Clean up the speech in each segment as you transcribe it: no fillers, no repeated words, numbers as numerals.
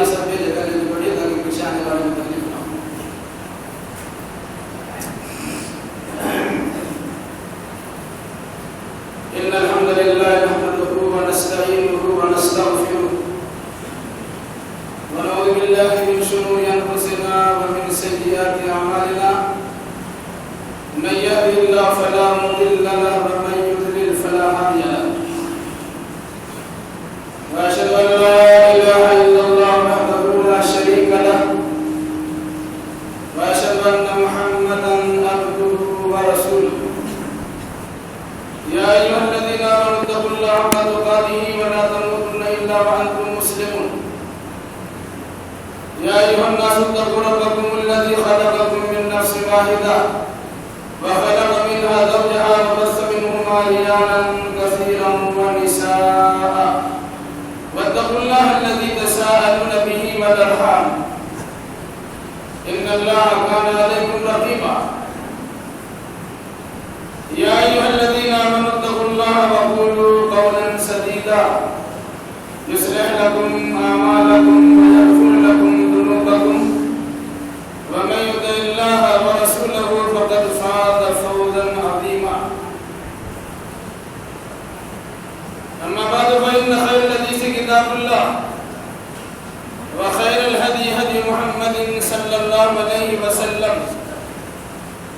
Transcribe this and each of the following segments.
یہ سب بھیجے پہلے جو پڑھیے تاکہ پیچھے آنے والے میں تکلیف نہ ہو. ان الحمد لله نحمده ونستعينه ونستغفره ونعوذ بالله من شرور انفسنا ومن سيئات اعمالنا من يهده الله فلا مضل له ومن يضلل فلا هادي له واشهد ان لا اله الا الله وحده لا شريك له واشهد ان محمدا عبده ورسوله يا ايها الذين امنوا اتقوا الله حق تقاته ولا تموتن الا وانتم مسلمون يا ايها الناس اتقوا ربكم الذي خلقكم من نفس واحده وخلق منها زوجها وبث منهما رجالا كثيرا ونساء واتقوا الله الذي تساءلون به والارحام ان الله كان عليكم رقيبا يا ايها الذين امنوا اتقوا الله وقولوا قولا سديدا يصلح لكم اعمالكم ويغفر لكم ذنوبكم ومن يطع الله ورسوله فقد فاز فوزا عظيما اما بعد فان خير الحديث كتاب الله وخير الهدي هدي محمد صلى الله عليه وسلم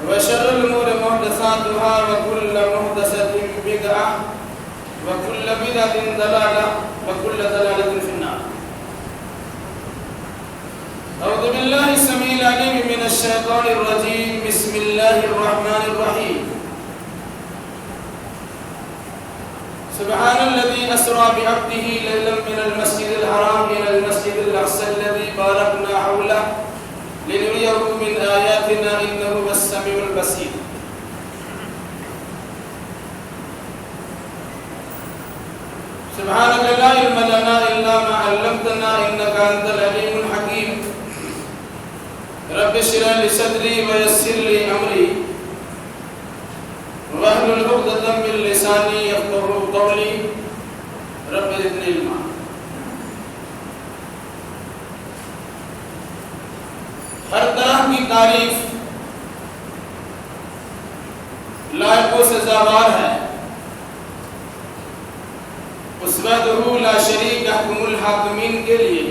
وشر الأمور محدثاتها وكل محدثة بدعة وكل بدعة ضلالة وكل ضلالة في النار. أعوذ بالله السميع العليم من الشيطان الرجيم. بسم الله الرحمن الرحيم. سبحان الذي أسرى بعبده ليلا من المسجد الحرام إلى المسجد الأقصى الذي باركنا حوله لنريه من آياتنا إنه هو السميع البصير. سبحانك لا علم لنا إلا ما علمتنا إنك أنت العليم الحكيم. رب اشرح لي صدري ويسر لي أمري واحلل عقدة من لساني يفقهوا قولي رب زدني علما. ہر طرح کی تعریف لائق و سزاوار ہے اس وحدہ لا شریک احکم الحاکمین کے لیے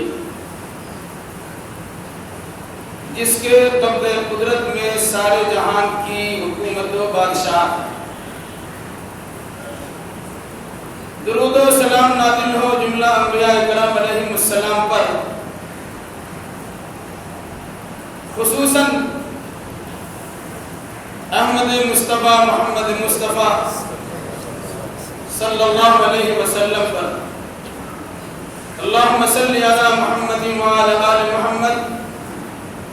جس کے قبض قدرت میں سارے جہان کی حکومت و بادشاہ ہے. درود و سلام نازل ہو جملہ انبیاء کرام علیہم السلام پر، خصوصاً احمد مصطفیٰ محمد مصطفیٰ صلی اللہ علیہ وسلم پر. اللہم صلی علی محمد وعلی آل محمد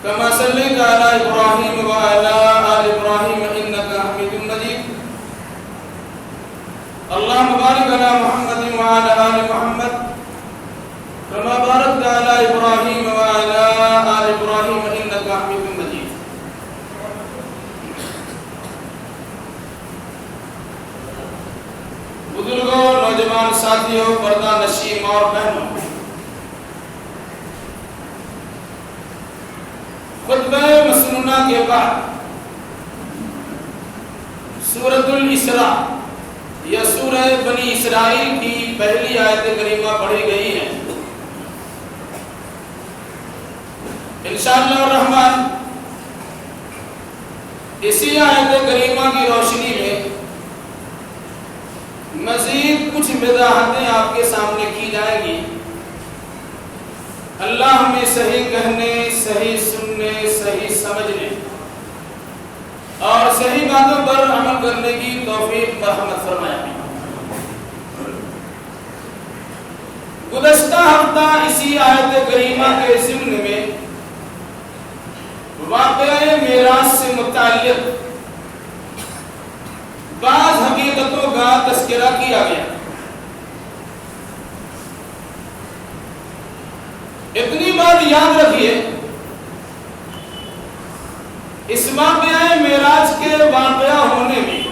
کما صلیت علی ابراہیم وعلی آل ابراہیم انکا حمید مجید. اللہم بارک علی محمد وعلی آل محمد کما بارکت علی ابراہیم وعلی آل ابراہیم انکا حمید مجید. بزرگوں، نوجوان ساتھیوں، پردہ نشین اور بہنوں، خطبہ مسنونہ کے بعد سورۃ الاسراء یا سورہ بنی اسرائیل کی پہلی آیت کریمہ پڑھی گئی ہے. انشاءاللہ الرحمن اسی آیت کریمہ کی روشنی میں مزید کچھ وضاحتیں آپ کے سامنے کی جائیں گی. اللہ ہمیں صحیح کہنے، صحیح سننے، صحیح سمجھنے اور صحیح باتوں پر عمل کرنے کی توفیق مرحمت فرمائے. گزشتہ ہفتہ اسی آیت کریمہ کے ضمن میں واقعہ معراج سے متعلق بعض حقیقتوں کا تذکرہ کیا گیا. اتنی بات یاد رکھیے، اس واقعہ معراج کے واقعہ ہونے میں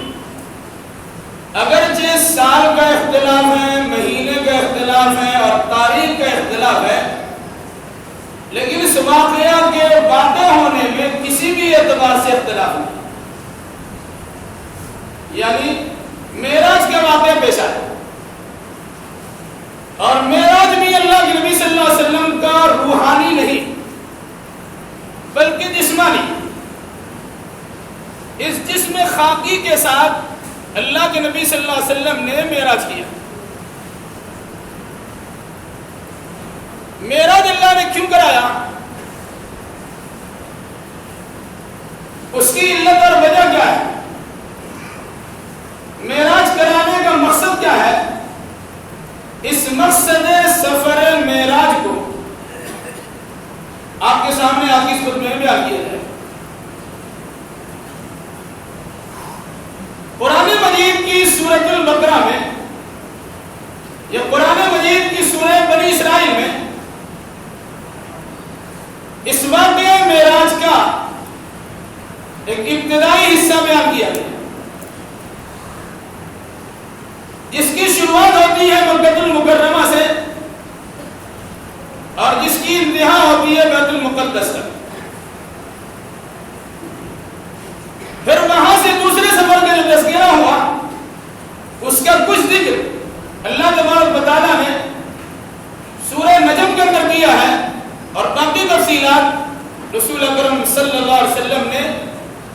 اگرچہ سال کا اختلاف ہے، مہینے کا اختلاف ہے اور تاریخ کا اختلاف ہے، لیکن اس واقعہ کے واقع ہونے میں کسی بھی اعتبار سے اختلاف نہیں، یعنی معراج کا واقعہ پیش آیا اور معراج بھی اللہ کے نبی صلی اللہ علیہ وسلم کا روحانی نہیں بلکہ جسمانی، اس جسم خاکی کے ساتھ اللہ کے نبی صلی اللہ علیہ وسلم نے معراج کیا۔ معراج اللہ نے کیوں کرایا، اس کی علت اور وجہ کیا ہے، معراج کرانے کا مقصد کیا ہے؟ اس مقصد سفر معراج کو آپ کے سامنے آپ کی خطبے میں بیان کیا جائے۔ قرآن مجید کی سورۃ البقرہ میں یا قرآن مجید کی سورہ بنی اسرائیل میں اس واقعہ معراج کا ایک ابتدائی حصہ بیان کیا گیا، جس کی شروعات ہوتی ہے مکہ المکرمہ سے اور جس کی انتہا ہوتی ہے بیت المقدس تک۔ پھر وہاں سے دوسرے سفر کا جو تذکرہ ہوا اس کا کچھ ذکر اللہ تبارک و تعالیٰ نے سورہ نجم کے اندر کیا ہے اور باقی تفصیلات رسول اکرم صلی اللہ علیہ وسلم نے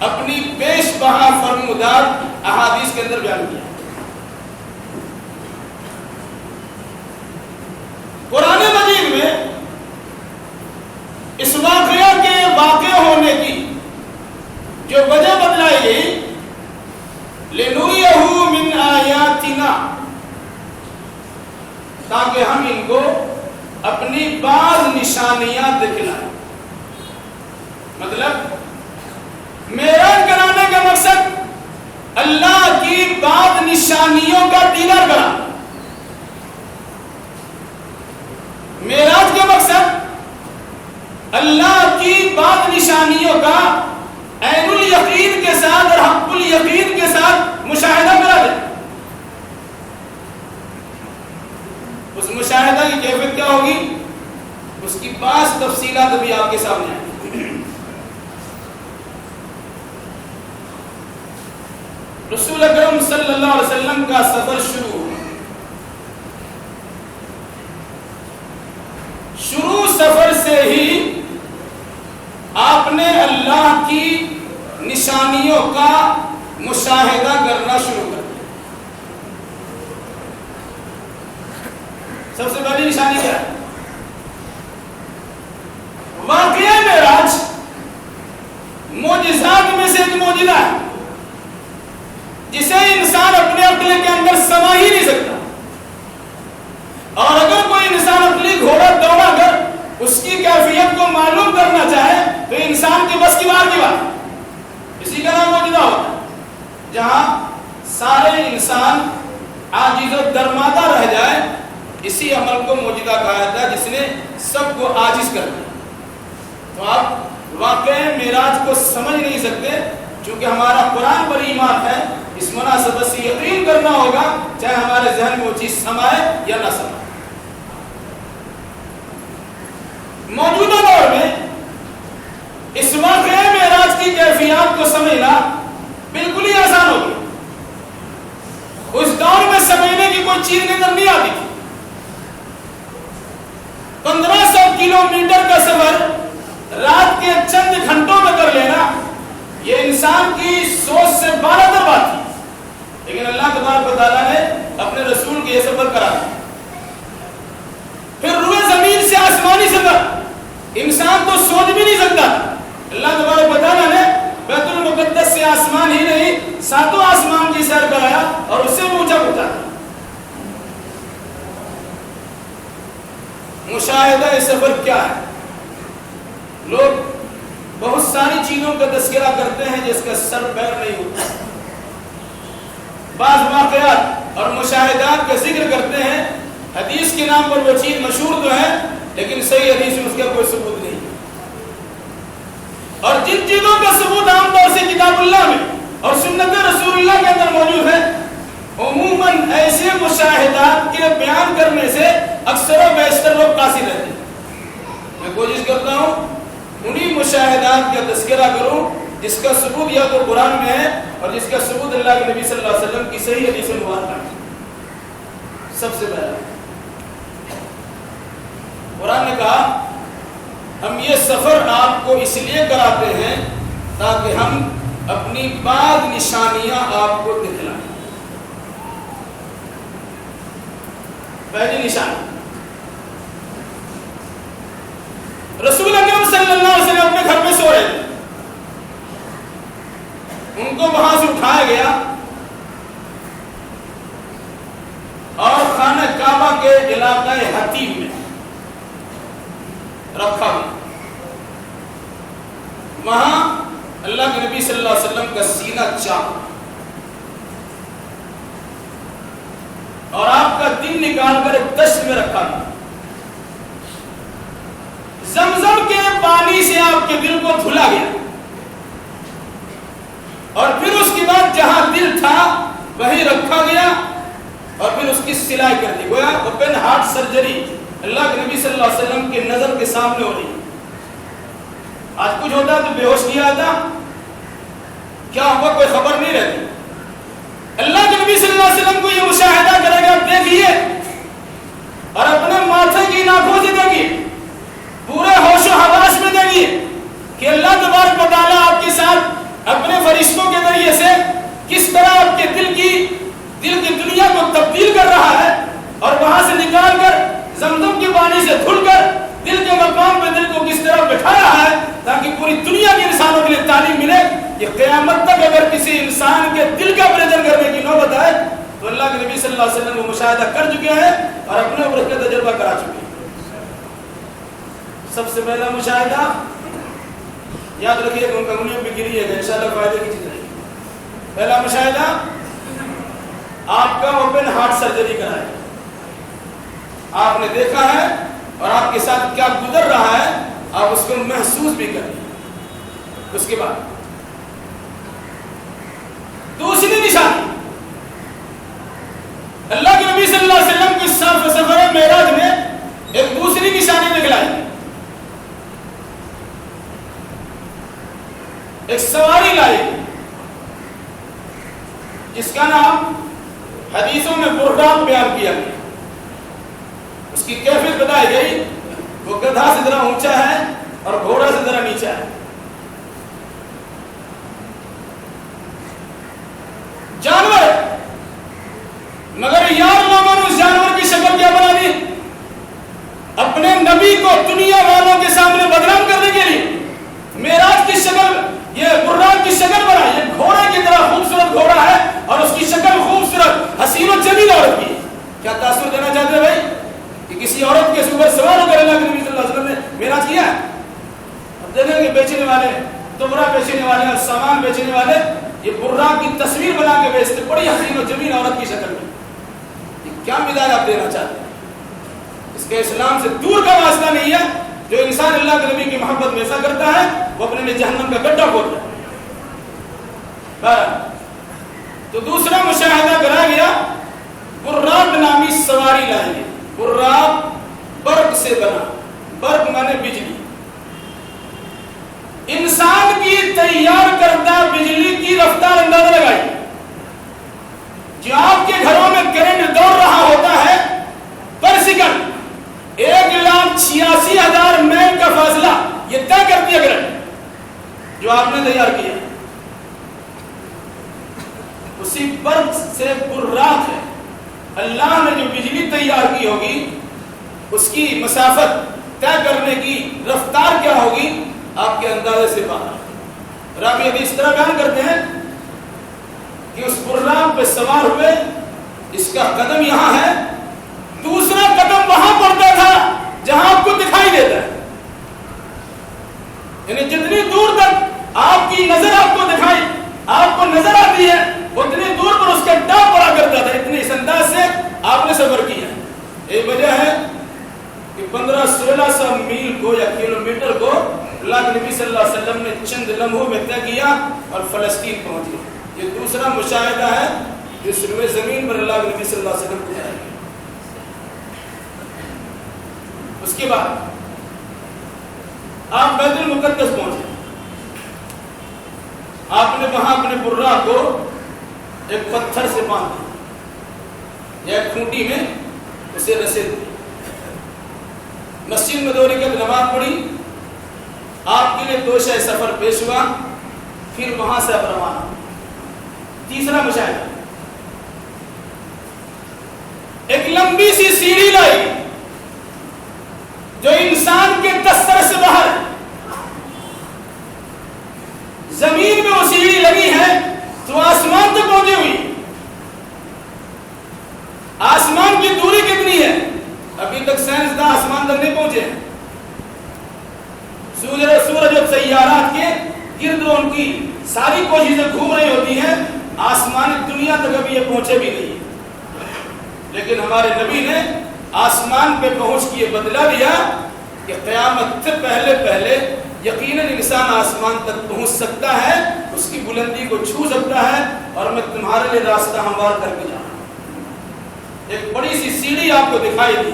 اپنی پیش بہا فرمودار احادیث کے اندر بیان کیا۔ قرآن مجید میں اس واقعہ کے واقع ہونے کی جو وجہ بتلائی گئی، لِنُرِيَهُ مِنْ آیَاتِنَا، تاکہ ہم ان کو اپنی بعض نشانیاں دکھلائیں۔ مطلب معراج کرانے کا مقصد اللہ کی بعض نشانیوں کا دیدار کرانا، معراج کا مقصد اللہ کی بعض نشانیوں کا عین الیقین کے ساتھ اور حق الیقین کے ساتھ مشاہدہ کرا دیں۔ اس مشاہدہ کی کیفیت کیا ہوگی، اس کی بعض تفصیلات ابھی آپ کے سامنے آئیں۔ رسول اکرم صلی اللہ علیہ وسلم کا سفر شروع سفر سے ہی آپ نے اللہ کی نشانیوں کا مشاہدہ کرنا شروع کر دیا۔ سب سے پہلی نشانی کیا ہے؟ واقعہ معراج معجزات میں سے ایک معجزہ ہے جسے انسان اپنے عقل کے اندر سما ہی نہیں سکتا، اور اگر کوئی انسان عقلی گھوڑا دوڑا کر اس کی کیفیت کو معلوم کرنا چاہے تو انسان کے بس کی بات کی بات، اسی کا نام معجزہ ہوتا ہے۔ جہاں سارے انسان عاجز و درمادہ رہ جائے، اسی عمل کو معجزہ کہا جاتا ہے جس نے سب کو عاجز کر دیا۔ تو آپ واقعہ معراج کو سمجھ نہیں سکتے، چونکہ ہمارا قرآن پر ایمان ہے، اس مناسبت سے یقین کرنا ہوگا چاہے ہمارے ذہن میں وہ چیز سمائے یا نہ سمائے۔ موجودہ دور میں اس واقعہ معراج کی کیفیات کو سمجھنا بالکل ہی آسان ہو گیا۔ اس دور میں سمجھنے کی کوئی چیز نظر نہیں آتی تھی۔ 1500 کلومیٹر کا سفر رات کے چند گھنٹوں میں کر لینا یہ انسان کی سوچ سے بالاتر بات تھی، لیکن اللہ تبارک و تعالیٰ نے اپنے رسول کے یہ سفر کرا دیا۔ پھر روئے زمین سے آسمانی سفر انسان تو سوچ بھی نہیں سکتا۔ اللہ تبارک و تعالیٰ نے بیت المقدس سے آسمان ہی نہیں 7 آسمان کی سیر کرایا اور اس سے اونچا پہنچا۔ مشاہدہ سفر کیا ہے؟ لوگ بہت ساری چیزوں کا تذکرہ کرتے ہیں جس کا سر پیر نہیں ہوتا، بعض واقعات اور مشاہدات کا ذکر کرتے ہیں، حدیث کے نام پر وہ چیز مشہور تو ہے لیکن صحیح حدیث میں اس کا کوئی ثبوت نہیں۔ اور جن چیزوں کا ثبوت عام طور سے کتاب اللہ میں اور سنت رسول اللہ کے اندر موجود ہے، عموماً ایسے مشاہدات کے بیان کرنے سے اکثر و بیشتر لوگ قاصر رہتے ہیں۔ میں کوشش کرتا ہوں انہی مشاہدات کا تذکرہ کروں جس کا ثبوت یا تو قرآن میں ہے اور جس کا ثبوت اللہ کے نبی صلی اللہ علیہ وسلم کی صحیح حدیث مبارکہ ہے۔ سب سے پہلا قرآن نے کہا ہم یہ سفر آپ کو اس لیے کراتے ہیں تاکہ ہم اپنی بعض نشانیاں آپ کو دکھلائیں۔ پہلی نشانی، رسول اکرم صلی اللہ علیہ وسلم اپنے گھر میں سو رہے تھے، ان کو وہاں سے اٹھایا گیا اور خانہ کعبہ کے علاقہ حتیم میں رکھا گیا۔ وہاں اللہ کے نبی صلی اللہ علیہ وسلم کا سینہ چاک اور آپ کا دل نکال کر ایک دشت میں رکھا گیا۔ زمزم کے پانی سے آپ کے دل کو دھلا گیا اور پھر اس کے بعد جہاں دل تھا وہی رکھا گیا اور پھر اس کی سلائی کر دی، گویا اوپن ہارٹ سرجری اللہ کے نبی صلی اللہ علیہ وسلم کی نظر کے سامنے ہو رہی۔ آج کچھ ہوتا تو بے ہوش کیا آتا، کیا ہوا کوئی خبر نہیں رہتی۔ اللہ کے نبی صلی اللہ علیہ وسلم کو یہ مشاہدہ کرے گا، دیکھیے اور اپنے ماتھے کی ناکھوں سے دیکھیے، پورے ہوش و حواس میں دیکھیے کہ اللہ تبارک و تعالیٰ آپ کے ساتھ اپنے فرشتوں کے ذریعے سے کس طرح آپ کے دل کی دنیا کو تبدیل کر رہا ہے اور وہاں سے نکال کر زمزم کے پانی سے دھل کر دل کے مقام پہ دل کو کس طرح بٹھا رہا ہے تاکہ پوری دنیا کے انسانوں کے لیے تعلیم ملے کہ قیامت تک اگر کسی انسان کے دل کا آپریشن کرنے کی نوبت آئے تو اللہ کے نبی صلی اللہ علیہ وسلم وہ مشاہدہ کر چکے ہیں اور اپنے اوپر اس کا تجربہ کرا چکے ہیں۔ سب سے پہلا مشاہدہ یاد رکھیے کہ ان کا انگلیوں پہ گری ہے، انشاءاللہ فائدے کی چیز رہے گی۔ پہلا مشاہدہ آپ کا اوپن ہارٹ سرجری کرائے، آپ نے دیکھا ہے اور آپ کے ساتھ کیا گزر رہا ہے آپ اس کو محسوس بھی کریں۔ اس کے بعد دوسری نشانی، اللہ کے نبی صلی اللہ علیہ وسلم کی سفر معراج میں ایک دوسری نشانی دکھلائی، ایک سواری لائی جس کا نام حدیثوں میں برداب بیان کیا گیا۔ اس کی کیفیت بتائی گئی، وہ گدھا سے ذرا اونچا ہے اور گھوڑا سے ذرا نیچا ہے۔ جانور مگر یار لوگوں نے اس جانور کی شکل کیا بنا دی؟ اپنے نبی کو دنیا والوں کے سامنے بدنام کرنے کے لیے معراج کی شکل، یہ برداب کی شکل بنا، یہ گھوڑے کی طرح خوبصورت گھوڑا ہے اور اس کی شکل خوبصورت حسین و جمیل عورت کی۔ کیا تاثر دینا چاہتے ہیں بھائی کہ کسی عورت کے اوپر سوال ہو کر اللہ کے نبی صلی اللہ علیہ وسلم نے معراج کیا ہے؟ اب دیکھیں کہ بیچنے والے، تمرا بیچنے والے اور سامان بیچنے والے یہ برداب کی تصویر بنا کے بیچتے، بڑی حسین و جمیل عورت کی شکل میں۔ یہ کیا مثال آپ دینا چاہتے ہیں؟ اس کے اسلام سے دور کا واسطہ نہیں ہے۔ جو انسان اللہ کے نبی کی محبت میں ایسا کرتا ہے وہ اپنے لیے جہنم کا گڈھا کھودتا ہے۔ تو دوسرا مشاہدہ کرا گیا، براب نامی سواری لائی گئی۔ براب برق سے بنا، برق مانے بجلی، انسان کی تیار کردہ بجلی کی رفتار اندازہ لگائی۔ جو آپ کے گھروں میں کرنٹ دوڑ رہا ہوتا ہے پر سیکنڈ 1,86,000 میل کا فاصلہ یہ طے کرتی ہے کرنٹ جو آپ نے تیار کیا، اسی برق سے برات ہے۔ اللہ نے جو بجلی تیار کی ہوگی اس کی مسافت طے کرنے کی رفتار کیا ہوگی آپ کے اندازے سے باہر۔ راوی ابھی اس طرح بیان کرتے ہیں کہ اس برات پہ سوار ہوئے، اس کا قدم یہاں ہے، دوسرا قدم وہاں پڑتا تھا جہاں آپ کو دکھائی دیتا ہے، یعنی جتنی دور تک آپ کی نظر آپ کو دکھائی، آپ کو نظر آتی ہے اتنی دور پر اس کا ڈاپ پڑا کرتا تھا۔ اتنے اس انداز سے آپ نے سفر کیا۔ ایک وجہ ہے کہ 1500-1600 میل کو یا کلومیٹر کو اللہ کے نبی صلی اللہ علیہ وسلم نے چند لمحوں میں طے کیا اور فلسطین پہنچ گئے۔ یہ دوسرا مشاہدہ ہے جس روئے زمین پر اللہ کے نبی صلی اللہ علیہ وسلم کو۔ اس کے بعد آپ بیت المقدس پہنچے، آپ نے وہاں اپنے برا کو ایک پتھر سے باندھ دیا یا ایک کھونٹی میں اسے رسے دی، مسجد میں 2 رکعت نماز پڑھی، آپ کے لیے 2 شے سفر پیش ہوا، پھر وہاں سے اب روانہ۔ تیسرا مشاہدہ، ایک لمبی سی سیڑھی لائی جو انسان کے دستر سے باہر، زمین میں وہ سیڑھی لگی ہے تو آسمان تک پہنچی ہوئی، آسمان کی دوری کتنی ہے؟ ابھی تک سائنسداں آسمان تک نہیں پہنچے ہیں، سورج اور سیارات کے گرد ان کی ساری کوششیں گھوم رہی ہوتی ہیں، آسمانی دنیا تک ابھی یہ پہنچے بھی نہیں، لیکن ہمارے نبی نے آسمان پہ پہنچ کے یہ بدلا دیا کہ قیامت سے پہلے پہلے یقیناً انسان آسمان تک پہنچ سکتا ہے، اس کی بلندی کو چھو سکتا ہے، اور میں تمہارے لیے راستہ ہموار کر کے جاؤں۔ ایک بڑی سی سیڑھی آپ کو دکھائی دی،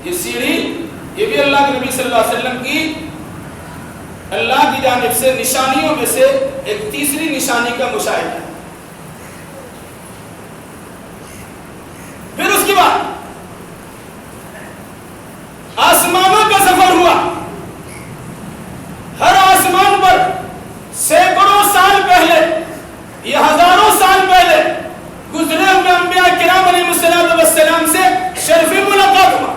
یہ سیڑھی یہ بھی اللہ کے نبی صلی اللہ علیہ وسلم کی اللہ کی جانب سے نشانیوں میں سے ایک تیسری نشانی کا مشاہدہ ہے۔ پھر اس کے بعد آسمانوں کا سفر ہوا، ہر آسمان پر سینکڑوں سال پہلے یا ہزاروں سال پہلے گزرے ہوئے انبیاء کرام علیہ السلام سے شرفی ملاقات ہوا۔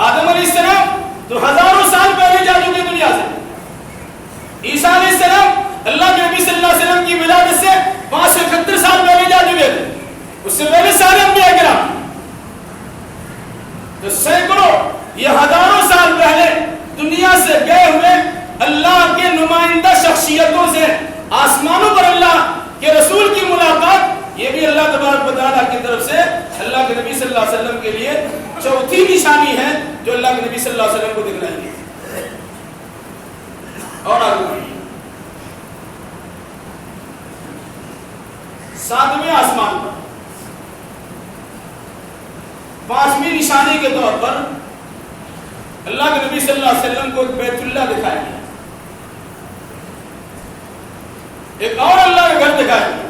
آدم علیہ السلام تو ہزاروں سال پہلے جا چکے دنیا سے، عیسیٰ علیہ السلام اللہ کے نبی صلی اللہ علیہ وسلم کی ولادت سے 571 سال پہلے جا چکے تھے، اس سے پہلے سارے انبیاء کرام تو سینکڑوں یا ہزاروں سال پہلے دنیا سے گئے ہوئے اللہ کے نمائندہ شخصیتوں سے آسمانوں پر اللہ کے رسول کی ملاقات، یہ بھی اللہ تبارک و تعالیٰ کی طرف سے اللہ کے نبی صلی اللہ علیہ وسلم کے لیے چوتھی نشانی ہے جو اللہ کے نبی صلی اللہ علیہ وسلم کو دکھلائی گئی۔ اور آگے 7ویں آسمان پر 5ویں نشانی کے طور پر اللہ کے نبی صلی اللہ علیہ وسلم کو ایک بیت اللہ دکھایا گیا، ایک اور اللہ کا گھر دکھایا گیا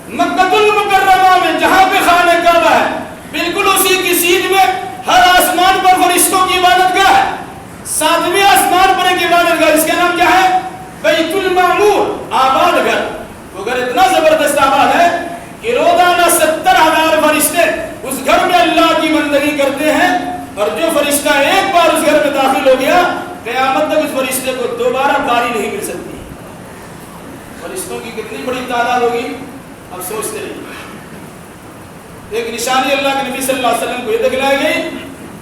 مکہ المکرمہ میں، جہاں پہ خانہ کعبہ ہے، بالکل اسی کی سیدھ میں ہر آسمان پر فرشتوں کی عبادت گاہ ہے۔ 7ویں آسمان پر ایک عبادت گاہ، اس کا نام کیا ہے؟ بیت المعمور، آباد گھر۔ وہ گھر اتنا زبردست آباد ہے کہ روزانہ 70,000 فرشتے اس گھر میں اللہ کی بندگی کرتے ہیں، اور جو فرشتہ ایک بار اس گھر میں داخل ہو گیا قیامت تک اس فرشتے کو دوبارہ باری نہیں مل سکتی۔ فرشتوں کی کتنی بڑی تعداد ہوگی اب سوچتے رہیے۔ ایک نشانی اللہ کے نبی صلی اللہ علیہ وسلم کو یہ دکھلائی گئی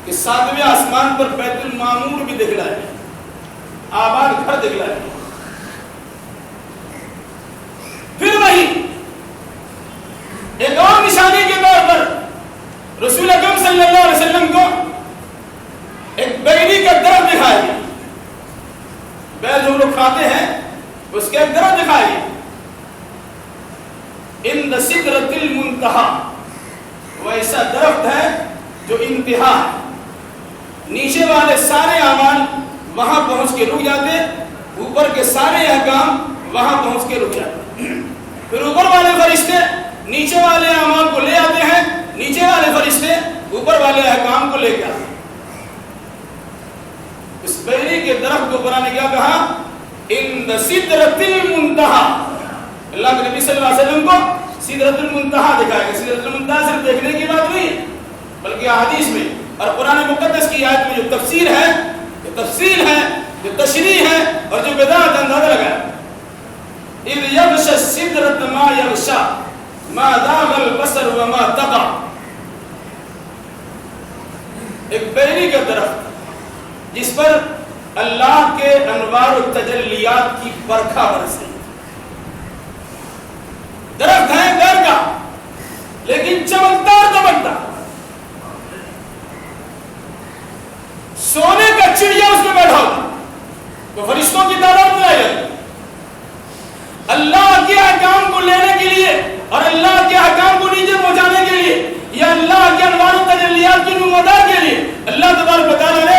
کہ 7ویں آسمان پر بیت المعمور بھی دکھلایا گیا، آباد گھر دکھلایا گیا۔ پھر وہی ایک اور نشانی کے طور پر رسول اکرم صلی اللہ علیہ وسلم کو ایک بیری کا درخت دکھایا گیا، بیل جو لوگ کھاتے ہیں اس کے ایک درخت دکھایا گیا، عند سدرۃ المنتہا، وہ ایسا درخت ہے جو انتہا ہے، نیچے والے سارے اعمال وہاں پہنچ کے رک جاتے، اوپر کے سارے احکام وہاں پہنچ کے رک جاتے، پھر اوپر والے فرشتے نیچے والے اعمال کو لے آتے ہیں، نیچے والے فرشتے اوپر والے احکام کو لے کے آتے ہیں۔ اس بیری کے درخت کو قرآن نے کیا کہا؟ عند سدرۃ المنتہا، اللہ کے نبی صلی اللہ علیہ وسلم کو سدرۃ المنتہا دکھایا گیا۔ سدرۃ المنتہا صرف دیکھنے کی بات نہیں ہے بلکہ احادیث میں اور قرآن مقدس کی آیت میں جو تفسیر ہے، جو تفصیل ہے، جو تشریح ہے اور جو بداعت اندازہ لگایا، اذ یغشی السدرۃ ما یغشی ما ذاق البصر وما طغى، ایک بیری کا درخت جس پر اللہ کے انوار و تجلیات کی برکھا برس رہی، درخت ہے غیر کا لیکن چمکدار چمکدار، سونے کا چڑیا اس میں بیٹھا ہوتا، تو فرشتوں کی تعداد میں آئی ہے، اللہ کے احکام کو لینے کے لیے اور اللہ کے احکام کو نیچے پہنچانے کے لیے یا اللہ کے انوار و تجلیات کی نمودار کے لیے اللہ تبارک و تعالیٰ نے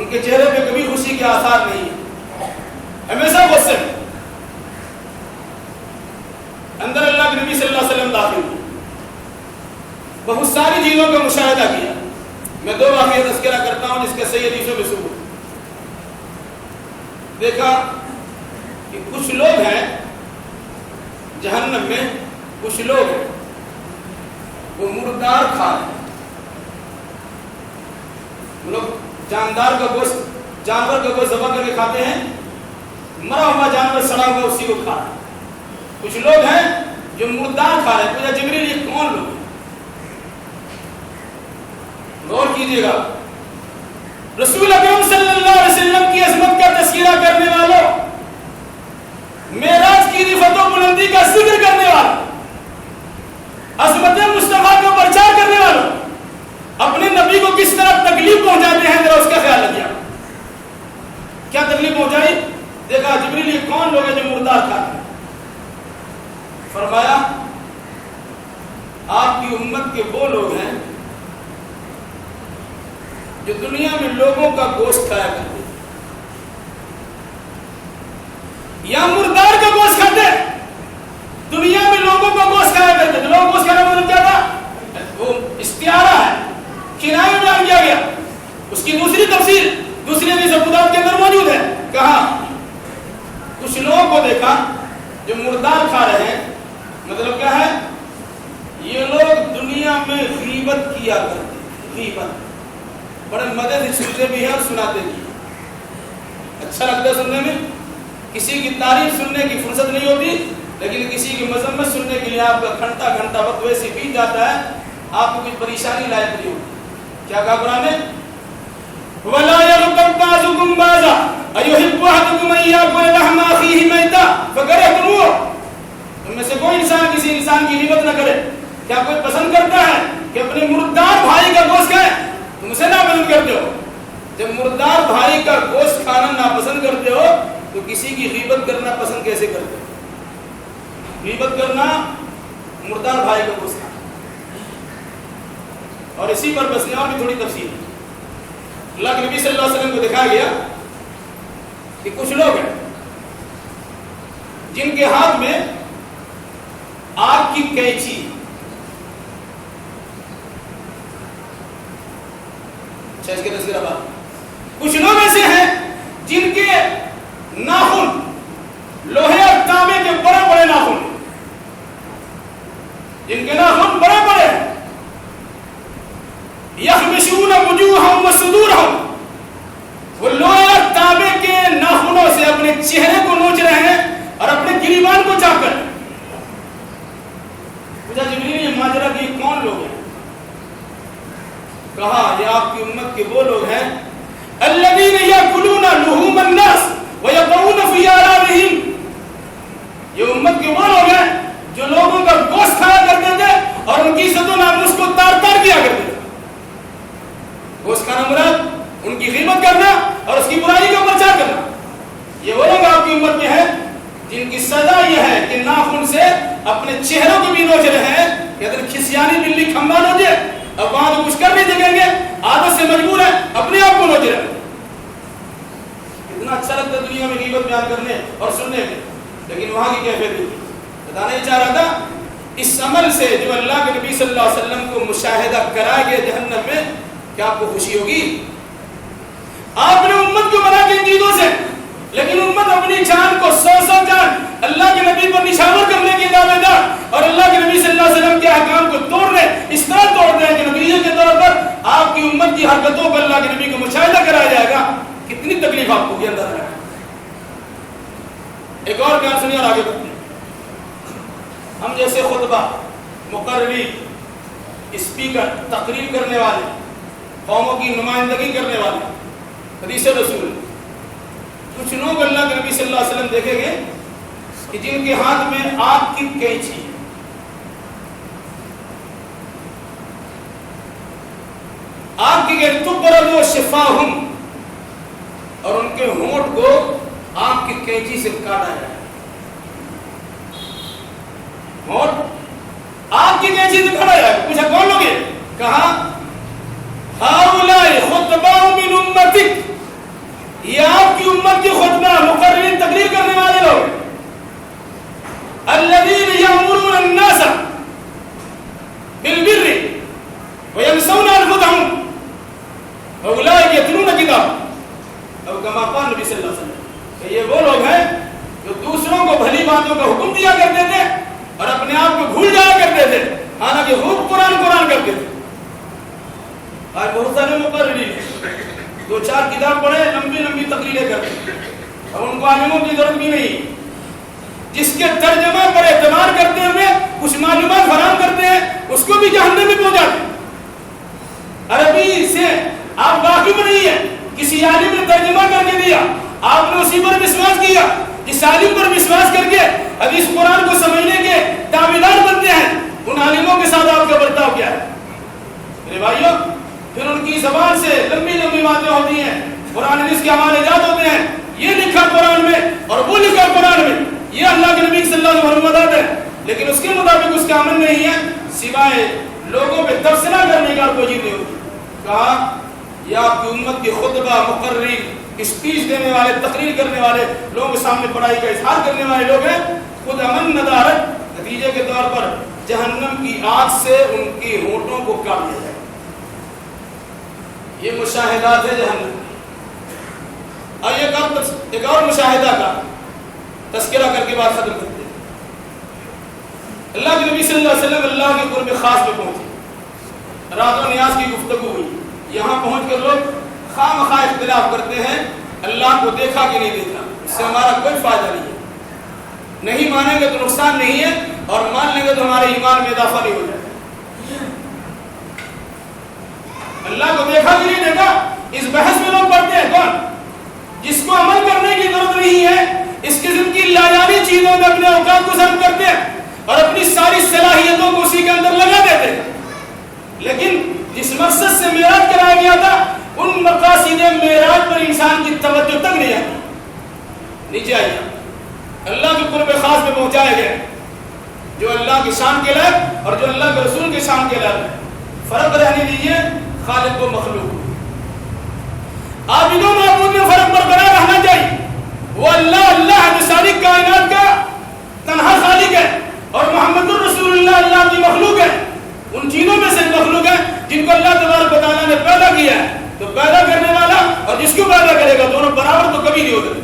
ان کے چہرے پہ کبھی خوشی کے آثار نہیں ہے، ہمیشہ غصے میں۔ اندر اللہ کے نبی صلی اللہ علیہ وسلم داخل ہوئے، بہت ساری چیزوں کا مشاہدہ کیا۔ میں 2 واقعہ تذکرہ کرتا ہوں جس کے صحیح حدیثوں میں ثبوت۔ دیکھا کہ کچھ لوگ ہیں جہنم میں، کچھ لوگ ہیں وہ مردار کھا رہے ہیں۔ وہ لوگ جاندار کا گوشت، جانور کا گوشت ذبح کر کے کھاتے ہیں، مرا ہوا جانور سڑا ہوا اسی کو کھا رہے ہیں۔ کچھ لوگ ہیں جو مردار کھا رہے ہیں۔ پوچھا جبریل یہ کون لوگ ہیں؟ غور کیجیے گا، رسول اکرم صلی اللہ علیہ وسلم کی عظمت کا تذکرہ کرنے والوں، معراج کی رفعت و بلندی کا ذکر کرنے والوں، عظمت مصطفیٰ کو پرچار کرنے والوں اپنے نبی کو کس طرح تکلیف پہنچاتے ہیں، ذرا اس کا خیال رکھیے۔ کیا تکلیف پہنچائی؟ دیکھا جبریل یہ کون لوگ ہیں جو مردار کھاتے ہیں؟ فرمایا آپ کی امت کے وہ لوگ ہیں جو دنیا میں لوگوں کا گوشت کھایا کرتے ہیں، یا مردار کا گوشت کھاتے ہیں، دنیا میں لوگوں کا گوشت کھایا کرتے ہیں۔ لوگوں گوشت کھانا مطلب کیا تھا؟ وہ استعارہ ہے، کنایہ میں بیان کیا گیا۔ اس کی دوسری تفسیر دوسری حدیث ابو داؤد کے اندر موجود ہے۔ کہا کچھ لوگوں کو دیکھا جو مردار کھا رہے ہیں، مطلب کیا ہے؟ یہ لوگ دنیا میں غیبت کیا کرتے ہیں، غیبت بڑے مزے سے سنتے بھی ہیں اور سناتے بھی ہیں۔ اچھا لگتا ہے سننے میں، کسی کی تعریف سننے کی فرصت نہیں ہوتی، لیکن کسی کی مذمت سننے کے لیے آپ کا گھنٹہ وقت ویسے بیت جاتا ہے، آپ کو کچھ پریشانی لائق نہیں ہوتی۔ کیا کہا قرآن نے؟ وَلَا يَغْتَبْ بَعْضُكُمْ بَعْضًا أَيُحِبُّ أَحَدُكُمْ أَن يَأْكُلَ لَحْمَ أَخِيهِ مَيْتًا فَكَرِهْتُمُوهُ۔ تم میں سے کوئی انسان کسی انسان کی غیبت نہ کرے۔ کیا کوئی پسند کرتا ہے کہ اپنے مردار بھائی کا گوشت کھائے؟ تم اسے ناپسند کرتے ہو۔ جب مردار بھائی کا گوشت کھانا ناپسند کرتے ہو تو کسی کی غیبت کرنا پسند کیسے کرتے ہو؟ غیبت کرنا مردار بھائی کا گوشت کھانا۔ اور اسی پر بس یہاں بھی تھوڑی تفصیل ہے۔ اللہ کے نبی صلی اللہ علیہ وسلم کو دکھایا گیا کہ کچھ لوگ ہیں جن کے ہاتھ میں آگ کی کینچی، اچھا اس کے تذکرہ بات، کچھ لوگ ایسے ہیں جن کے ناخن لوہے اور تانبے کے بڑے بڑے ناخن، جن کے ناخن بڑے بڑے ہیں، یخمشون وجوہہم وصدورہم، وہ لوہے اور تانبے کے ناخنوں سے اپنے چہرے کو نوچ رہے ہیں اور اپنے گریبان کو چاپ کر۔ پوچھا جبریل یہ ماجرا کی کون لوگ ہیں؟ کہا یہ آپ کی امت کے وہ لوگ ہیں الذین یاکلون لحوم الناس ویقعون فی اعراضہم، یہ امت کے وہ لوگ ہیں جو لوگوں کا گوشت کھایا کرتے تھے اور ان کی عزت و ناموس کو تار تار کیا کرتے تھے۔ گوشت کھانا مراد ان کی غیبت کرنا اور اس کی برائی کا پرچار کرنا۔ یہ وہ لوگ آپ کی امت کے ہیں جن کی سزا یہ ہے کہ ناخن سے اپنے چہروں کو بھی نوچ رہے ہیں کہ اگر کھسیانی بلی کھمبا نوچے اب وہاں تو کچھ کر نہیں سکیں گے، عادت سے مجبور ہے اپنے آپ کو نوچ رہے ہیں۔ اتنا اچھا لگتا ہے دنیا میں غیبت بیان کرنے اور سننے میں، لیکن وہاں کی کیفیت نہیں۔ بتانا ہی چاہ رہا تھا اس عمل سے جو اللہ کے نبی صلی اللہ علیہ وسلم کو مشاہدہ کرایا گیا جہنم میں، کیا آپ کو خوشی ہوگی؟ آپ نے امت کو بنا کے ان چیزوں سے، لیکن امت اپنی جان کو 100 جان اللہ کے نبی پر نشاور کرنے کے دعوے دار اور اللہ کے نبی صلی اللہ علیہ وسلم کے احکام کو توڑنے اس طرح توڑ دیں کہ نتیجے کے طور پر آپ کی امت کی حرکتوں پر اللہ کے نبی کو مشاہدہ کرایا جائے گا، کتنی تکلیف آپ کو بھی اندازہ ہے۔ ایک اور بیان سنیے اور آگے بڑھتے ہیں۔ ہم جیسے خطبہ، مقرری، اسپیکر، تقریر کرنے والے، قوموں کی نمائندگی کرنے والے، حدیث رسول، کچھ لوگ اللہ کے نبی صلی اللہ علیہ وسلم دیکھیں گے کہ جن کے ہاتھ میں آگ کی کینچی، آگ کی کینچی، تقرض شفاہم، اور ان کے ہونٹ کو آگ کی کینچی سے کاٹا جائے۔ ہونٹ آگ کی کینچی سے کاٹا جائے۔ پوچھا کون لوگ ہیں؟ کہا ہؤلاء خطباء من امتک امت کی خطبہ مقررین تقریر کرنے والے لوگ الذین یأمرون الناس بالبر وینسون انفسهم واولئک یتلون کتاب اب کما قال نبی صلی اللہ علیہ وسلم کہ یہ وہ لوگ ہیں جو دوسروں کو بھلی باتوں کا حکم دیا کرتے تھے اور اپنے آپ کو بھول جایا کرتے تھے، حالانکہ خوب قرآن کرتے تھے۔ آج بہت سارے مقررین دو چار کتاب پڑھے لمبی تقریریں کرتے اور ان کو عالموں کی ضرورت بھی نہیں، جس کے ترجمہ پر اعتبار کرتے ہوئے کچھ معلومات فراہم کرتے ہیں اس کو بھی جہنم میں پہنچاتے ہیں۔ عربی سے آپ واقف نہیں ہیں، کسی عالم نے ترجمہ کر کے دیا، آپ نے اسی پر وشواس کیا، جس عالم پر وشواس کر کے حدیث قرآن کو سمجھنے کے دعویدار بنتے ہیں، ان عالموں کے ساتھ آپ کا برتاؤ کیا ہے؟ میرے بھائیوں، پھر ان کی زبان سے لمبی باتیں ہوتی ہیں، قرآن حدیث کے حوالے جات ہوتے ہیں، یہ لکھا قرآن میں اور وہ لکھا قرآن میں، یہ اللہ کے نبی صلی اللہ علیہ وسلم مدد ہے، لیکن اس کے مطابق اس کا عمل نہیں ہے، سوائے لوگوں پہ تبصرہ کرنے کا کوئی نہیں ہوتی۔ کہا یہ آپ کی امت کی خطبہ مقررین اسپیچ دینے والے تقریر کرنے والے لوگوں کے سامنے پڑھائی کا اظہار کرنے والے لوگ ہیں، خود امن ندارت نتیجے کے طور پر جہنم کی آگ سے ان کی ہونٹوں کو کاٹ دیا جائے۔ یہ مشاہدات ہے جہنم۔ ایک اور مشاہدہ کا تذکرہ کر کے بات ختم کرتے ہیں۔ اللہ کے نبی صلی اللہ علیہ وسلم اللہ کے قرب خاص پہ پہنچے، رات و نیاز کی گفتگو ہوئی، یہاں پہنچ کر لوگ خواہ مخواہ اختلاف کرتے ہیں اللہ کو دیکھا کہ نہیں دیکھا، اس سے ہمارا کوئی فائدہ نہیں ہے، نہیں مانیں گے تو نقصان نہیں ہے اور مان لیں گے تو ہمارے ایمان میں اضافہ نہیں ہو جائے گا۔ اللہ کو دیکھا کہ نہیں دیکھا اس بحث میں لوگ پڑھتے ہیں، کون؟ جس کو عمل کرنے کی ضرورت نہیں ہے، اس قسم کی لاجانی چیزوں میں اپنے اوقات کو صرف کرتے ہیں اور اپنی ساری صلاحیتوں کو اسی کے اندر لگا دیتے ہیں، لیکن جس مقصد سے معراج کرایا گیا تھا ان مقاصد معراج پر انسان کی توجہ تک نہیں آئی، نیچے آئی، اللہ کے قرب خاص میں پہنچایا گیا، جو اللہ کی شان کے لائق اور جو اللہ کے رسول کی شان کے لائق۔ فرق رہنے دیجیے خالق و مخلوق، عابد و معبود میں فرق برقرار رہنا چاہیے۔ وہ اللہ ہے جو ساری کائنات کا تنہا خالق ہے، اور محمد الرسول اللہ کی مخلوق ہے، ان چیزوں میں سے مخلوق ہے جن کو اللہ تبارک و تعالیٰ نے پیدا کیا ہے، تو پیدا کرنے والا اور جس کو پیدا کرے گا دونوں برابر تو کبھی نہیں ہو سکتے۔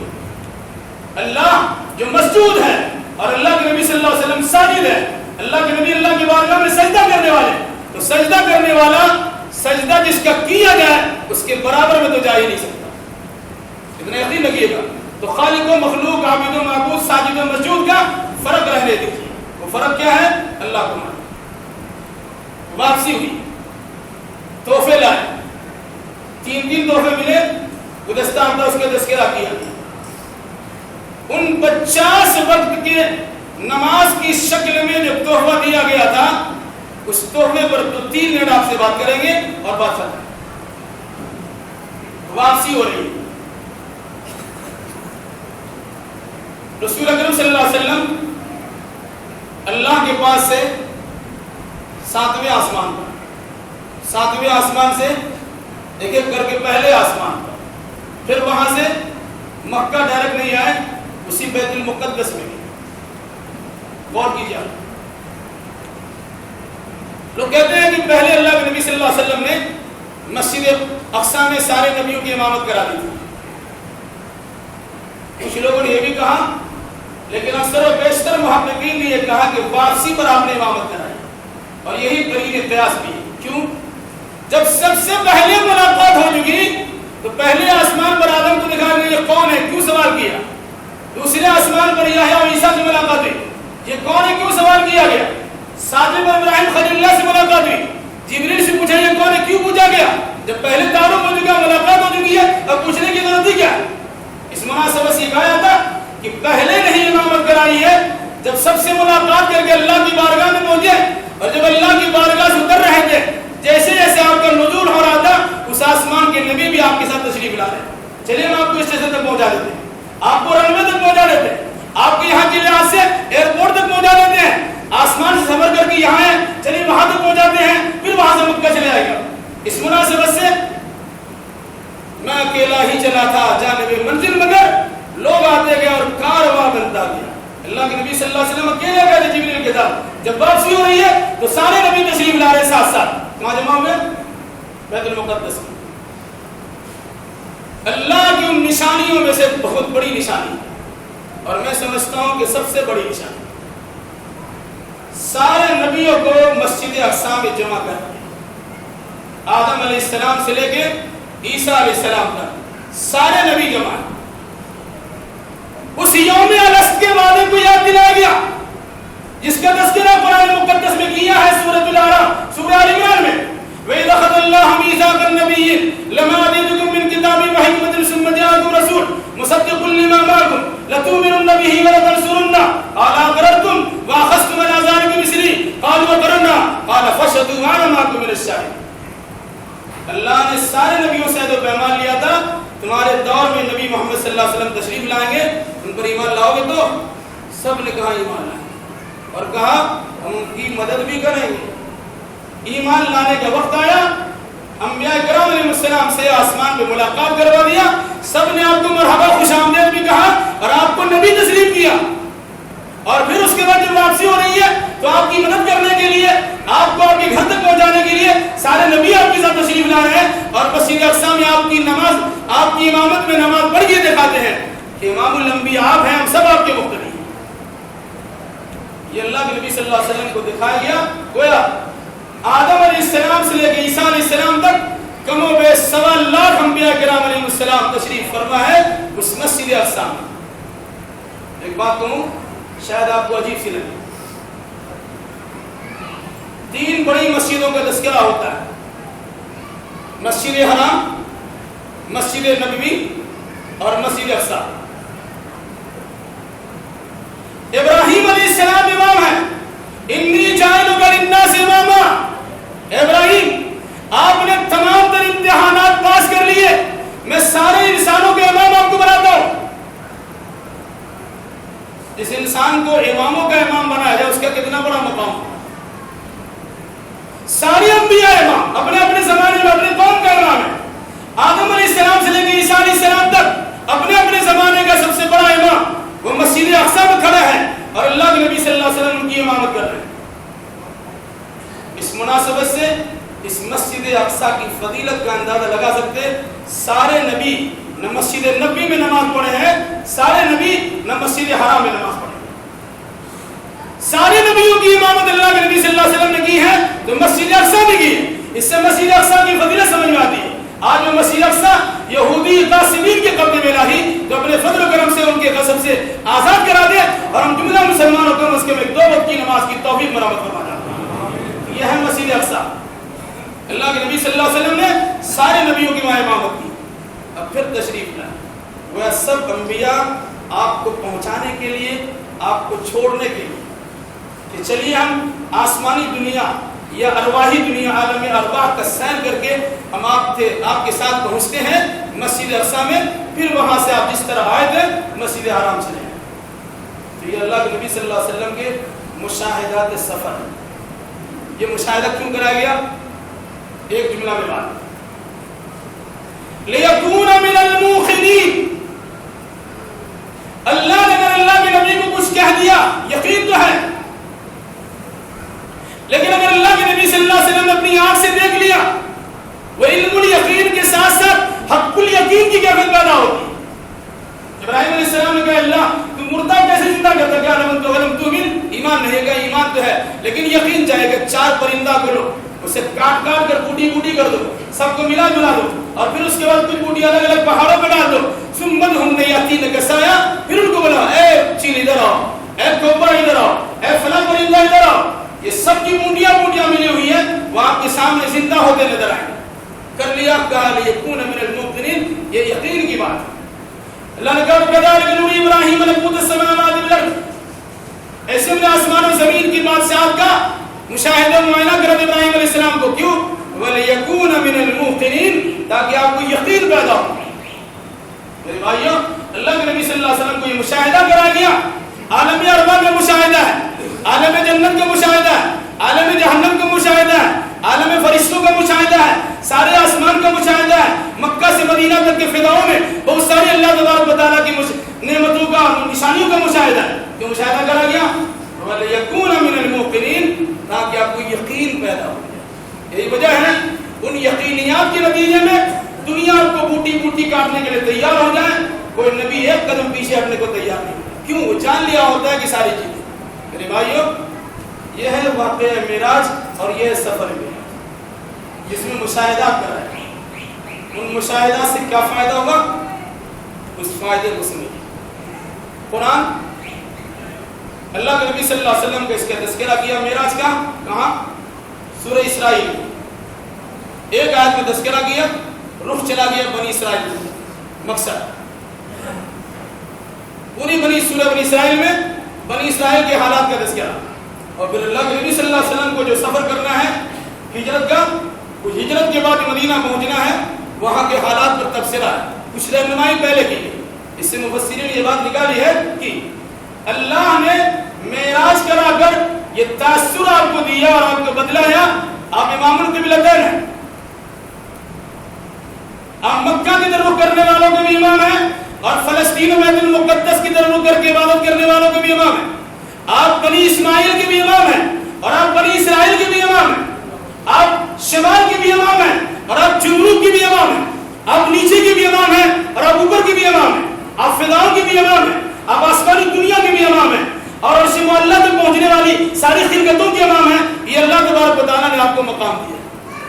اللہ جو مسجود ہے اور اللہ کے نبی صلی اللہ علیہ وسلم ساجد ہے، اللہ کے نبی اللہ کی بارگاہ میں سجدہ کرنے والے، تو سجدہ کرنے والا سجدہ جس کا کیا جائے اس کے برابر میں تو جا ہی نہیں سکتا، اتنا یقین رکھیے گا۔ تو خالق و مخلوق، عابد و معبود، ساجد و مسجود کا فرق رہنے دیجیے، وہ فرق کیا ہے؟ اللہ کو مانو۔ واپسی ہوئی، تحفے لائے، تین تحفے ملے، گزشتہ ہفتہ اس کا تذکرہ کیا۔ ان 50 وقت کے نماز کی شکل میں جو تحفہ دیا گیا تھا، اس تحفے پر 2-3 منٹ آپ سے بات کریں گے اور بات ختم۔ واپسی ہو رہی ہے، رسول اکرم صلی اللہ علیہ وسلم اللہ کے پاس سے 7ویں آسمان پر، 7ویں آسمان سے ایک ایک کر کے پہلے آسمان پر، پھر وہاں سے مکہ ڈائریکٹ نہیں آئے، اسی بیت المقدس میں غور کیجیے۔ لوگ کہتے ہیں کہ پہلے اللہ کے نبی صلی اللہ علیہ وسلم نے مسجد اقصی میں سارے نبیوں کی امامت کرا دی تھی۔ کچھ لوگوں نے یہ بھی کہا، لیکن اکثر و بیشتر محققین نے یہ کہا کہ واپسی پر آپ نے امامت کرائی، اور یہی قرین قیاس بھی ہے۔ کیوں؟ جب سب سے پہلے ملاقات ہو چکی تو پہلے آسمان پر آدم کو دکھایا گیا یہ کون ہے، کیوں سوال کیا؟ دوسرے آسمان پر یحییٰ اور عیسیٰ سے ملاقات ہوئی، یہ کون ہے، کیوں سوال کیا گیا؟ ساتویں پر ابراہیم خلیل اللہ سے ملاقات ہوئی، جبریل سے پوچھا یہ کون ہے، کیوں پوچھا گیا؟ جب پہلے تعارف ہو چکا، ملاقات ہو چکی ہے، اب پوچھنے کی ضرورت ہی کیا؟ اس مناسبت سے کہا تھا کہ پہلے نہیں امامت کرائی ہے، جب سب سے ملاقات کر کے اللہ کی بارگاہ میں پہنچے، اور جب اللہ کی بارگاہ سے اتر رہے تھے، جیسے جیسے آپ کا نزول ہو رہا تھا، اس آسمان کے نبی بھی آپ کے ساتھ تشریف لا رہے ہیں۔ چلیے ہم آپ کو اسٹیشن تک پہنچا دیتے ہیں، آپ کو رن وے تک پہنچا دیتے ہیں، آپ کے یہاں کے لحاظ سے ایئرپورٹ تک پہنچا دیتے ہیں، آسمان سے سفر کر کے یہاں ہیں، چلیے وہاں تک پہنچاتے ہیں، پھر وہاں سے مکہ چلے آئے گا۔ اس مناسبت سے میں اکیلا ہی چلا تھا جانب منزل، مگر لوگ آتے گئے اور کارواں بنتا گیا۔ اللہ کے نبی صلی اللہ علیہ وسلم اکیلے گئے تھے جبریل کے ساتھ، جب واپسی ہو رہی ہے تو سارے نبی تشریف لا رہے ساتھ ساتھ، کہاں جمع ہوئے؟ بیت المقدس میں۔ اللہ کی ان نشانیوں میں سے بہت بڑی نشانی، اور میں سمجھتا ہوں کہ سب سے بڑی نشانی، سارے نبیوں کو مسجد اقصی میں جمع کر دیا۔ آدم علیہ السلام سے لے کے عیسیٰ علیہ السلام تک سارے نبی جمع ہیں۔ اس یوم الست کے وعدے کو یاد دلایا گیا جس کا تذکرہ قرآن مقدس میں کیا ہے سورۃ الاعراف، سورہ آل عمران میں، وَإِذْ أَخَذَ اللَّهُ مِيثَاقَ النَّبِيِّينَ لَمَا آتَيْتُكُم مِّن كِتَابٍ وَحِكْمَةٍ ثُمَّ جَاءَكُمْ رَسُولٌ مُصَدِّقٌ لِّمَا مَعَكُمْ لَتُؤْمِنُنَّ بِهِ وَلَتَنصُرُنَّهُ قَالَ أَقْرَرْتُمْ وَأَخَذْتُمْ عَلَىٰ ذَٰلِكَ مِصْرِي قَالُوا أَقْرَرْنَا قَالَ فَاشْهَدُوا وَأَنَا مَعَكُم مِّنَ الشَّاهِدِينَ۔ اللہ نے سارے نبیوں سے عہد و پیمان لیا تھا، تمہارے دور میں نبی محمد صلی اللہ علیہ وسلم تشریف لائیں گے، ان پر ایمان لاؤ گے تو سب نے کہا ایمان لائیں گے، اور کہا ہم ان کی مدد بھی کریں گے۔ ایمان لانے کا وقت آیا، انبیاء کرام علیہ السلام سے آسمان پہ ملاقات کروا دیا، سب نے آپ کو مرحبا خوش آمدید بھی کہا اور آپ کو نبی تسلیم کیا، اور پھر اس کے بعد جب واپسی ہو رہی ہے تو آپ کی مدد کرنے کے لیے، آپ کو آپ کے گھر تک پہنچانے کے لیے سارے نبی آپ کے ساتھ تشریف لا رہے ہیں، اور مسجد اقصی میں آپ کی نماز، آپ کی امامت میں نماز پڑھ کے دکھاتے ہیں کہ امام الانبیاء آپ ہیں، ہم سب آپ کے مقتدی ہیں۔ یہ اللہ کے نبی صلی اللہ علیہ وسلم کو دکھایا گیا، گویا آدم علیہ السلام سے لے کے عیسیٰ علیہ السلام تک کم و بیش 1.25 لاکھ انبیاء کرام علیہ السلام تشریف فرما ہے اس مسجد اقصی میں۔ ایک بات کہوں شاید آپ کو عجیب سی لگے، 3 بڑی مسجدوں کا تذکرہ ہوتا ہے، مسجد حرام، مسجد نبوی اور مسجد اقصی۔ ابراہیم علیہ السلام امام ہے، انی جاعلک للناس اماما، ابراہیم آپ نے تمام تر امتحانات پاس کر لیے، میں سارے انسانوں کے امام آپ کو بناتا ہوں۔ جس انسان کو اماموں کا امام بنایا جائے اس کا کتنا بڑا مقام ہے۔ سارے انبیاء امام، اپنے اپنے زمانے میں اپنے قوم کا امام ہے۔ آدم علیہ السلام سے لے کے عیسیٰ علیہ السلام تک اپنے اپنے زمانے کا سب سے بڑا امام وہ مسجد اقصی میں کھڑا ہے، اور اللہ کے نبی صلی اللہ علیہ وسلم کی امامت کر رہے ہیں۔ اس مناسبت سے اس مسجد اقصی کی فضیلت کا اندازہ لگا سکتے، سارے نبی نہ مسجد نبوی میں نماز پڑھے ہیں، سارے نبی نہ مسجد حرام میں نماز پڑھے ہیں۔ سارے نبیوں کی امامت اللہ کے نبی صلی اللہ علیہ وسلم نے کی ہے تو مسجد اقصی بھی کی ہے، اس سے مسجد اقصی کی فضیلت سمجھ میں آتی ہے۔ آج میں مسجد اقصی یہودی غاصبین کے قبضے میں لاہی تو اپنے فضل و کرم سے ان کے غصب سے آزاد کرا دے، اور ہم جملہ مسلمانوں کو کم از کم 2 وقت کی نماز کی توفیق مرحمت فرما جاتا ہے۔ یہ ہے مسجد اقصی۔ اللہ کے نبی صلی اللہ علیہ وسلم نے سارے نبیوں کی وہاں امامت کی۔ اب پھر تشریف لائے، وہ سب انبیاء آپ کو پہنچانے کے لیے، آپ کو چھوڑنے کے لیے کہ چلیے ہم آسمانی دنیا یا ارواحی دنیا عالم ارواح کا سیر کر کے ہم آپ کے ساتھ پہنچتے ہیں مسجد اقصی میں، پھر وہاں سے آپ جس طرح آئے تھے مسجد حرام چلے ہیں۔ تو یہ اللہ کے نبی صلی اللہ علیہ وسلم کے مشاہدات سفر۔ یہ مشاہدہ کیوں کرایا گیا؟ ایک جملہ میں بات، لِيَكُونَ مِنَ الْمُوقِنِينَ۔ اللہ نے اگر اللہ کے نبی کو کچھ کہہ دیا یقین تو ہے، لیکن اگر اللہ کے نبی صلی اللہ علیہ وسلم نے اپنی آنکھ سے دیکھ لیا، وہ علم الیقین کے ساتھ ساتھ حق الیقین کی کیفیت پیدا ہوگی۔ ابراہیم علیہ السلام نے کہا اللہ تو مردہ کیسے زندہ کرتا؟ کیا لم تؤمن، ایمان نہیں گا، ایمان تو ہے لیکن یقین جائے گا، 4 پرندہ کو لو، اسے کاٹ کاٹ کر بوٹی بوٹی کر دو، سب کو ملا جلا دو، اور پھر اس کے بعد کچھ بوٹی الگ الگ پہاڑوں پہ ڈال دو، سمن ہم نے یقین کسایا، پھر ان کو بولا اے چیل ادھر آؤ، اے کوبا ادھر آؤ، اے فلاں پرندہ ادھر آؤ، یہ سب کی بوٹیاں ملی ہوئی ہیں، وہ آپ کے سامنے زندہ ہوتے نظر آئیں۔ کر لیا، کہا لیکون من الموقنین، یہ یقین کی بات ہے۔ اللہ نے کہا کذالک نری ابراہیم ملکوت السماوات والارض، ایسے میں آسمان و زمین کی بادشاہت کا مشاہدہ معائنہ کرتے ابراہیم علیہ السلام کو، کیوں؟ وَلِيَكُونَ مِنَ الْمُوقِنِينَ، تاکہ آپ کو یقین پیدا ہو۔ میرے بھائیوں، اللہ کے نبی صلی اللہ علیہ وسلم کو یہ مشاہدہ کرا گیا، عالم ارواح کا مشاہدہ ہے، عالم جنت کا مشاہدہ ہے، عالم جہنم کا مشاہدہ ہے، عالم فرشتوں کا مشاہدہ ہے، سارے آسمان کا مشاہدہ ہے، مکہ سے مدینہ تک کے فضاؤں میں بہت ساری اللہ تبارک و تعالیٰ کی نعمتوں کا، نشانیوں کا مشاہدہ ہے۔ کیوں مشاہدہ کرا گیا؟ وَلِيَكُونَ مِنَ الْمُوقِنِينَ، تاکہ آپ کو یقین پیدا ہو جائے۔ یہی وجہ ہے ان یقینیات کے نتیجے میں دنیا آپ کو بوٹی بوٹی کاٹنے کے لیے تیار ہو جائے، کوئی نبی ایک قدم پیچھے ہٹنے کو تیار نہیں۔ کیوں؟ وہ جان لیا ہوتا ہے کہ ساری چیزیں۔ میرے بھائیوں، یہ ہے واقعہ معراج اور یہ ہے سفر معراج، جس میں مشاہدات کرائے۔ ان مشاہدات سے کیا فائدہ ہوگا؟ اس فائدے کو سمجھیں۔ قرآن اللہ کے نبی صلی اللہ علیہ وسلم کا اس کا تذکرہ کیا معراج کا، کہاں؟ سورہ اسرائیل۔ ایک آیت میں تذکرہ کیا، رخ چلا گیا بنی اسرائیل، مقصد پوری سورہ بنی اسرائیل میں بنی اسرائیل کے حالات کا تذکرہ، اور پھر اللہ کے نبی صلی اللہ علیہ وسلم کو جو سفر کرنا ہے ہجرت کا، کچھ ہجرت کے بعد مدینہ پہنچنا ہے، وہاں کے حالات پر تبصرہ ہے، کچھ رہنمائی پہلے کی ہے۔ اس سے مفسرین نے یہ بات نکالی ہے کہ اللہ نے معراج کرا کر یہ تاثر آپ کو دیا اور آپ کو بدلایا۔ آپ امام القبلتین ہیں، آپ مکہ کی طرف کرنے والوں کے بھی امام ہیں، اور فلسطین و بیت المقدس کی طرف کر کے عبادت کرنے والوں کے بھی امام ہیں۔ آپ بنی اسماعیل کے بھی امام ہیں، اور آپ بنی اسرائیل کے بھی امام ہیں۔ آپ شمال کے بھی امام ہیں، اور آپ جنوب کے بھی امام ہیں۔ آپ نیچے کے بھی امام ہیں، اور آپ اوپر کے بھی امام ہیں۔ آپ فضاؤں کے بھی امام ہیں، آپ آسمانی دنیا کے بھی امام ہیں، اور عرش معلی تک پہنچنے والی ساری خلقتوں کے امام ہیں۔ یہ اللہ تبارک و تعالیٰ نے آپ کو مقام دیا۔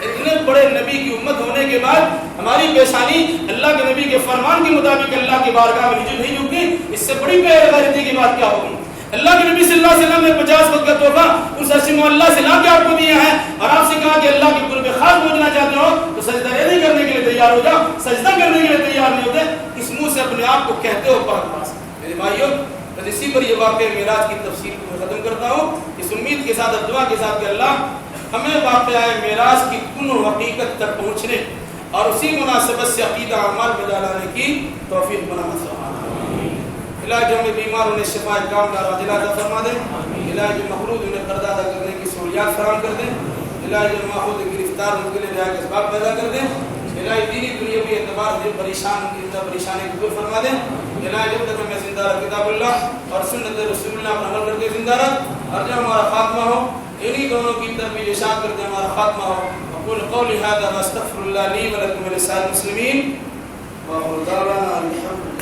اتنے بڑے نبی کی امت ہونے کے بعد ہماری پیشانی اللہ کے نبی کے فرمان کے مطابق اللہ کی بارگاہ میں نہیں جھکتی، اس سے بڑی غیرتی کی بات کیا ہوگی؟ اللہ کے نبی صلی اللہ علیہ وسلم نے 50 وقت کا تحفہ اس عرش معلی سے لا کے آپ کو دیا ہے، اور آپ سے کہا کہ اللہ کے قرب خاص پہنچنا چاہتے ہو تو سجدہ نہیں کرنے کے لیے تیار ہو جاؤ، سجدہ کرنے کے لیے تیار نہیں ہوتے، اس منہ سے اپنے آپ کو کہتے ہو پاک پاس۔ میرے بھائیوں، بس اسی پر یہ واقعہ معراج کی تفصیل کو میں ختم کرتا ہوں، اس امید کے ساتھ اور دعا کے ساتھ کہ اللہ ہمیں واقعہ معراج کی کن حقیقت تک پہنچنے اور اسی مناسبت سے عقیدہ اعمال میں ڈالانے کی توفیق بنا فرما۔ الہی جو ہمیں بیمار انہیں شفا کاملہ عاجلہ عطا فرما دے، الہی جو مقروض انہیں قرض ادا کرنے کی سہولیات فراہم کر دیں، الہی جو ماحول گرفتار ان کے لیے رہائش کے اسباب پیدا کر دیں، الہی دینی دنیاوی اعتبار سے پریشانی کو دور فرما دیں، الہی جب تک ہمیں زندہ رکھ کتاب اللہ اور سنت رسول اللہ پر عمل کرتے زندہ رکھ، اور جب ہمارا خاتمہ ہو انہی دونوں کی طرف ارشاد کرتے ہمارا خاتمہ ہو۔ اقول قولی هذا واستغفر الله لي ولكم ولسائر المسلمين، وآخر دعوانا الحمد لله۔